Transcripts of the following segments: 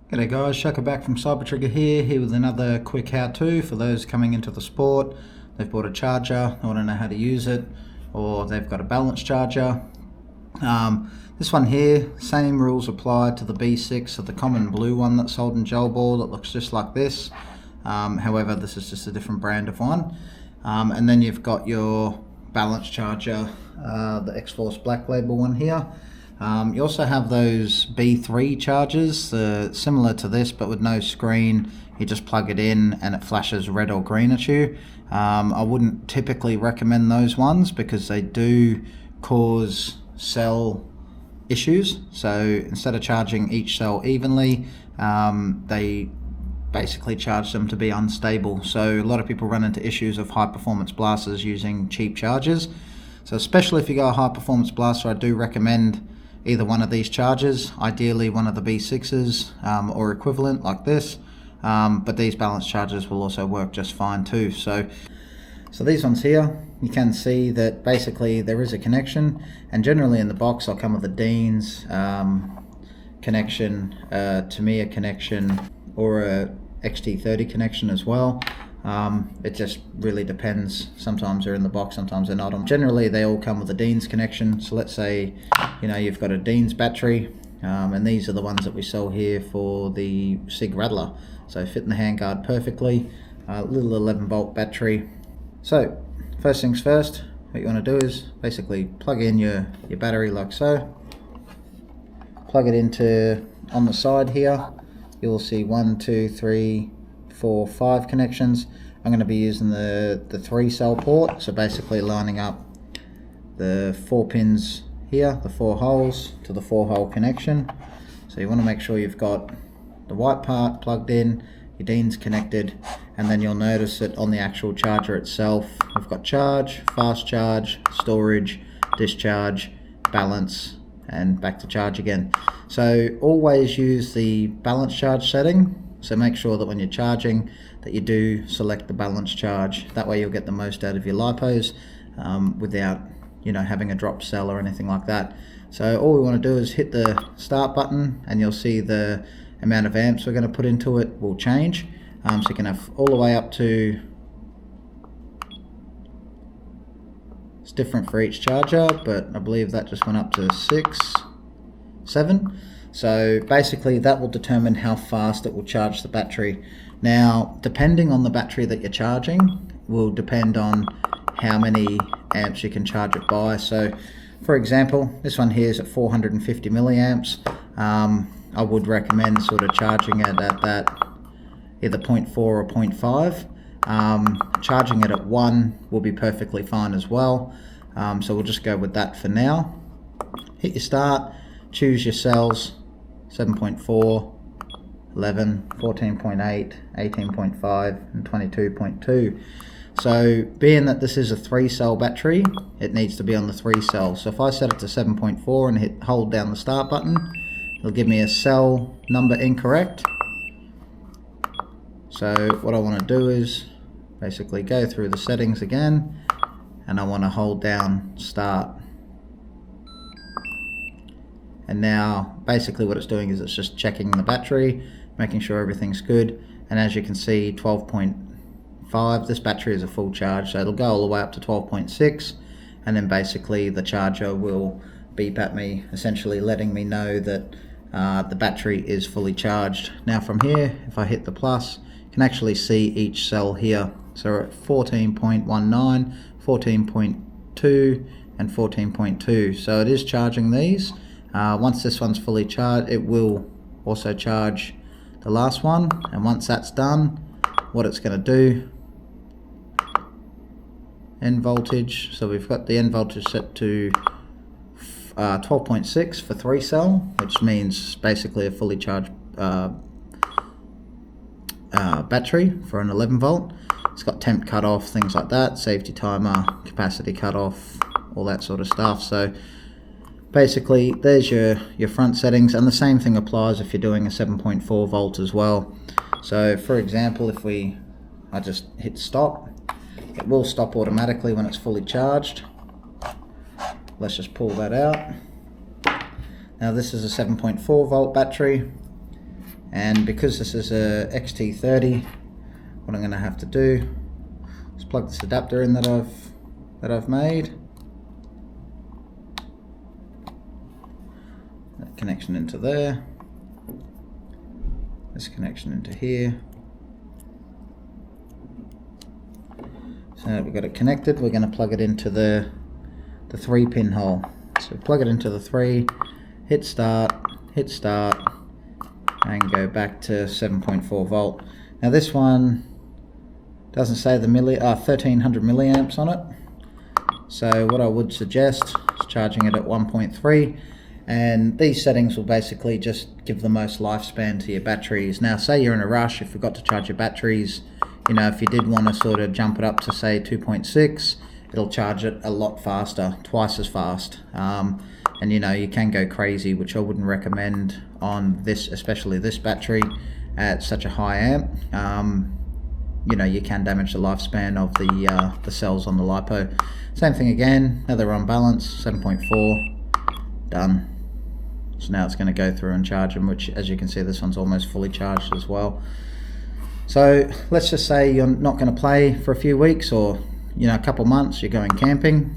G'day guys, Shaka back from Cybertrigger here with another quick how-to for those coming into the sport. They've bought a charger, they want to know how to use it, or they've got a balance charger. This one here, same rules apply to the B6, so the common blue one that's sold in gel ball that looks just like this. However, this is just a different brand of one. And then you've got your balance charger, the X-Force Black Label one here. You also have those B3 chargers, similar to this but with no screen. You just plug it in and it flashes red or green at you. I wouldn't typically recommend those ones because they do cause cell issues. So instead of charging each cell evenly, they basically charge them to be unstable. So a lot of people run into issues of high performance blasters using cheap chargers. So especially if you go a high performance blaster, I do recommend either one of these chargers, ideally one of the B6s or equivalent like this, but these balance chargers will also work just fine too. So these ones here, you can see that basically there is a connection, and generally in the box I'll come with a Dean's connection, Tamiya connection, or a XT30 connection as well. It just really depends. Sometimes they're in the box, sometimes they're not. Generally they all come with a Dean's connection. So let's say you've got a Dean's battery, and these are the ones that we sell here for the SIG Rattler, so fit in the handguard perfectly. Little 11 volt battery. So first things first, what you want to do is basically plug in your battery like so. Plug it into, on the side here you'll see 1, 2, 3, 4, 5 connections. I'm going to be using the 3-cell port, so basically lining up the 4 pins here, the 4 holes to the 4-hole connection. So you want to make sure you've got the white part plugged in, your Dean's connected, and then you'll notice that on the actual charger itself we've got charge, fast charge, storage, discharge, balance, and back to charge again. So always use the balance charge setting. So make sure that when you're charging that you do select the balance charge. That way you'll get the most out of your lipos without having a drop cell or anything like that. So all we want to do is hit the start button, and you'll see the amount of amps we're going to put into it will change. So you can have all the way up to, it's different for each charger, but I believe that just went up to 6, 7. So basically that will determine how fast it will charge the battery. Now, depending on the battery that you're charging will depend on how many amps you can charge it by. So for example, this one here is at 450 milliamps. I would recommend sort of charging it at that either 0.4 or 0.5. Charging it at 1 will be perfectly fine as well. So we'll just go with that for now. Hit your start, choose your cells, 7.4, 11, 14.8, 18.5 and 22.2. So being that this is a 3-cell battery, it needs to be on the 3 cells. So if I set it to 7.4 and hold down the start button, it'll give me a cell number incorrect. So what I want to do is basically go through the settings again, and I want to hold down start. And now basically what it's doing is it's just checking the battery, making sure everything's good. And as you can see, 12.5, this battery is a full charge, so it'll go all the way up to 12.6, and then basically the charger will beep at me, essentially letting me know that the battery is fully charged. Now from here, if I hit the plus, you can actually see each cell here. So we're at 14.19, 14.2 and 14.2. So it is charging these. Once this one's fully charged, it will also charge the last one, and once that's done, what it's going to do, end voltage, so we've got the end voltage set to 12.6 for 3-cell, which means basically a fully charged battery for an 11 volt. It's got temp cutoff, things like that, safety timer, capacity cutoff, all that sort of stuff. So basically there's your front settings, and the same thing applies if you're doing a 7.4 volt as well. So for example, if I just hit stop, it will stop automatically when it's fully charged. Let's just pull that out. Now this is a 7.4 volt battery. And because this is a XT30, what I'm going to have to do is plug this adapter in that I've made. That connection into there. This connection into here. So now we've got it connected. We're going to plug it into the 3-pin hole. So plug it into the 3, hit start, and go back to 7.4 volt. Now this one doesn't say the 1300 milliamps on it. So what I would suggest is charging it at 1.3, and these settings will basically just give the most lifespan to your batteries. Now say you're in a rush, if you forgot to charge your batteries, you know, if you did want to sort of jump it up to say 2.6, it'll charge it a lot faster, twice as fast. And you know, you can go crazy, which I wouldn't recommend on this, especially this battery at such a high amp. You know, you can damage the lifespan of the cells on the LiPo. Same thing again, now they're on balance, 7.4, done. So now it's going to go through and charge them, which as you can see, this one's almost fully charged as well. So let's just say you're not going to play for a few weeks, or you know, a couple months, you're going camping.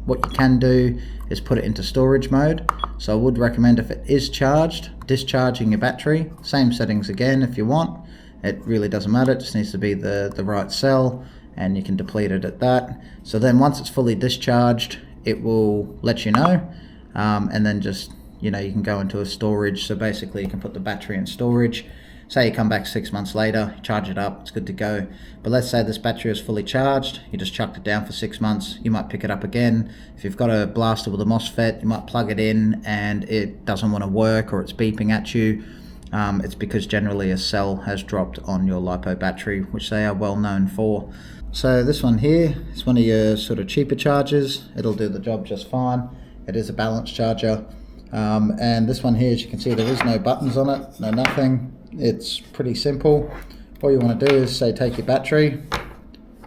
What you can do is put it into storage mode. So I would recommend, if it is charged, discharging your battery. Same settings again if you want. It really doesn't matter, it just needs to be the right cell, and you can deplete it at that. So then once it's fully discharged, it will let you know, and then just, you know, you can go into a storage. So basically you can put the battery in storage. Say you come back 6 months later, you charge it up, it's good to go. But let's say this battery is fully charged, you just chucked it down for 6 months, you might pick it up again. If you've got a blaster with a MOSFET, you might plug it in and it doesn't want to work, or it's beeping at you. It's because generally a cell has dropped on your LiPo battery, which they are well known for. So this one here is one of your sort of cheaper chargers. It'll do the job just fine. It is a balance charger. And this one here, as you can see, there is no buttons on it, no nothing. It's pretty simple. All you want to do is say take your battery.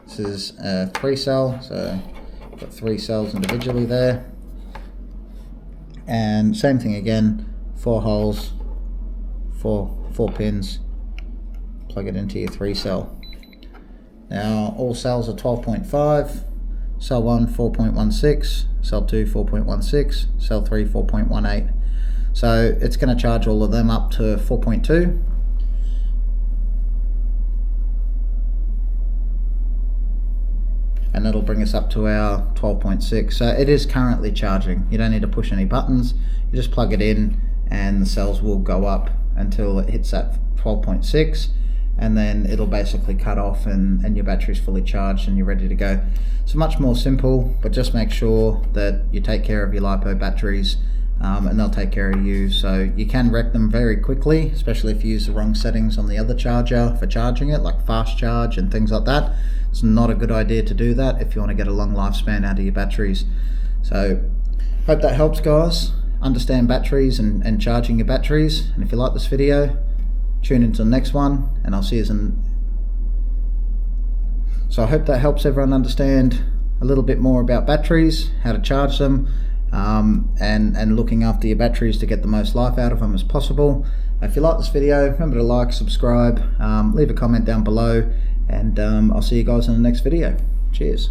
This is a 3-cell, so I've got 3 cells individually there. And same thing again, 4 holes, 4 pins. Plug it into your 3-cell. Now all cells are 12.5. Cell 1 4.16, cell 2 4.16, cell 3 4.18. So it's going to charge all of them up to 4.2. And that'll bring us up to our 12.6. So it is currently charging. You don't need to push any buttons. You just plug it in and the cells will go up until it hits that 12.6. And then it'll basically cut off and your battery's fully charged and you're ready to go. So much more simple, but just make sure that you take care of your LiPo batteries, and they'll take care of you. So you can wreck them very quickly, especially if you use the wrong settings on the other charger for charging it, like fast charge and things like that. It's not a good idea to do that if you want to get a long lifespan out of your batteries. So hope that helps, guys. Understand batteries and charging your batteries. And if you like this video, tune into the next one, and I'll see you in. So I hope that helps everyone understand a little bit more about batteries, how to charge them, and looking after your batteries to get the most life out of them as possible. If you like this video, remember to like, subscribe, leave a comment down below, and I'll see you guys in the next video. Cheers.